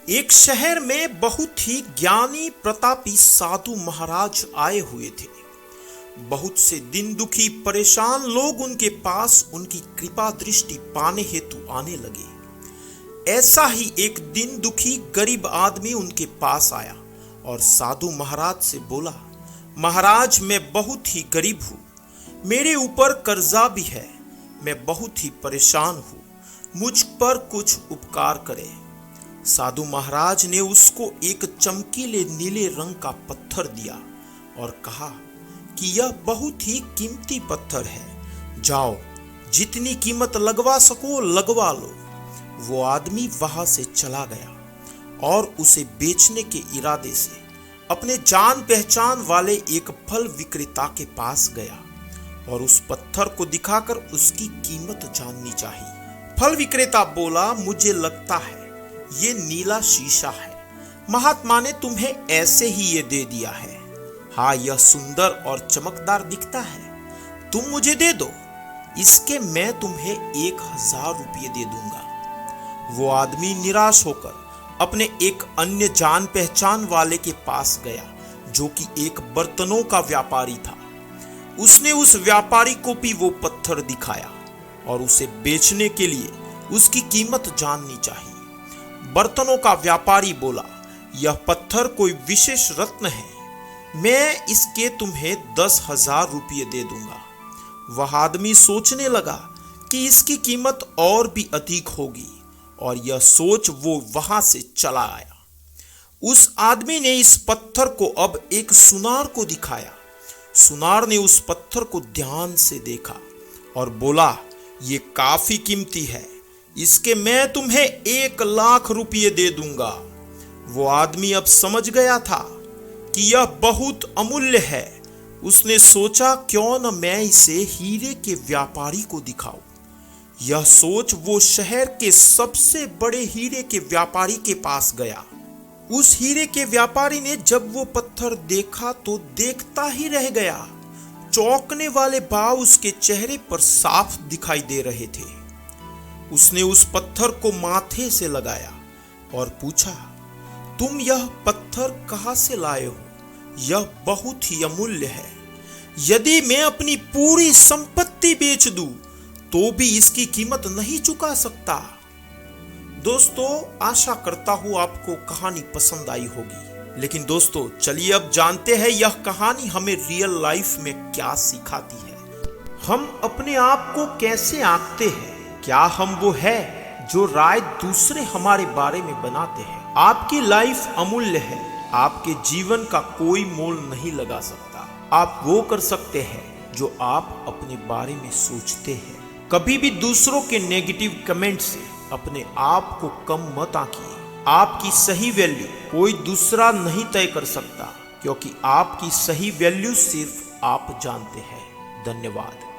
एक शहर में बहुत ही ज्ञानी प्रतापी साधु महाराज आए हुए थे। बहुत से दिन दुखी परेशान लोग उनके पास उनकी कृपा दृष्टि पाने हेतु आने लगे। ऐसा ही एक दिन दुखी गरीब आदमी उनके पास आया और साधु महाराज से बोला, महाराज मैं बहुत ही गरीब हूँ, मेरे ऊपर कर्जा भी है, मैं बहुत ही परेशान हूँ, मुझ पर कुछ उपकार करें। साधु महाराज ने उसको एक चमकीले नीले रंग का पत्थर दिया और कहा कि यह बहुत ही कीमती पत्थर है, जाओ जितनी कीमत लगवा सको लगवा लो। वो आदमी वहां से चला गया और उसे बेचने के इरादे से अपने जान पहचान वाले एक फल विक्रेता के पास गया और उस पत्थर को दिखाकर उसकी कीमत जाननी चाहिए। फल विक्रेता बोला, मुझे लगता है ये नीला शीशा है, महात्मा ने तुम्हें ऐसे ही ये दे दिया है। हाँ, यह सुंदर और चमकदार दिखता है, तुम मुझे दे दो, इसके मैं तुम्हें 1000 रुपये दे दूंगा। वो आदमी निराश होकर अपने एक अन्य जान पहचान वाले के पास गया जो कि एक बर्तनों का व्यापारी था। उसने उस व्यापारी को भी वो पत्थर दिखाया और उसे बेचने के लिए उसकी कीमत जाननी चाहिए। बर्तनों का व्यापारी बोला, यह पत्थर कोई विशेष रत्न है, मैं इसके तुम्हें 10,000 रुपये दे दूंगा। वह आदमी सोचने लगा कि इसकी कीमत और भी अधिक होगी और यह सोच वो वहां से चला आया। उस आदमी ने इस पत्थर को अब एक सुनार को दिखाया। सुनार ने उस पत्थर को ध्यान से देखा और बोला, ये काफी कीमती है, इसके मैं तुम्हें 1,00,000 रुपये दे दूंगा। वो आदमी अब समझ गया था कि यह बहुत अमूल्य है। उसने सोचा, क्यों न मैं इसे हीरे के व्यापारी को दिखाऊं। यह सोच वो शहर के सबसे बड़े हीरे के व्यापारी के पास गया। उस हीरे के व्यापारी ने जब वो पत्थर देखा तो देखता ही रह गया। चौंकने वाले भाव उसके चेहरे पर साफ दिखाई दे रहे थे। उसने उस पत्थर को माथे से लगाया और पूछा, तुम यह पत्थर कहां से लाए हो? यह बहुत ही अमूल्य है, यदि मैं अपनी पूरी संपत्ति बेच दूं तो भी इसकी कीमत नहीं चुका सकता। दोस्तों, आशा करता हूं आपको कहानी पसंद आई होगी। लेकिन दोस्तों, चलिए अब जानते हैं यह कहानी हमें रियल लाइफ में क्या सिखाती है। हम अपने आप को कैसे आंकते हैं? क्या हम वो है जो राय दूसरे हमारे बारे में बनाते हैं? आपकी लाइफ अमूल्य है, आपके जीवन का कोई मोल नहीं लगा सकता। आप वो कर सकते हैं जो आप अपने बारे में सोचते हैं। कभी भी दूसरों के नेगेटिव कमेंट से अपने आप को कम मत आंकिए। आपकी सही वैल्यू कोई दूसरा नहीं तय कर सकता, क्योंकि आपकी सही वैल्यू सिर्फ आप जानते हैं। धन्यवाद।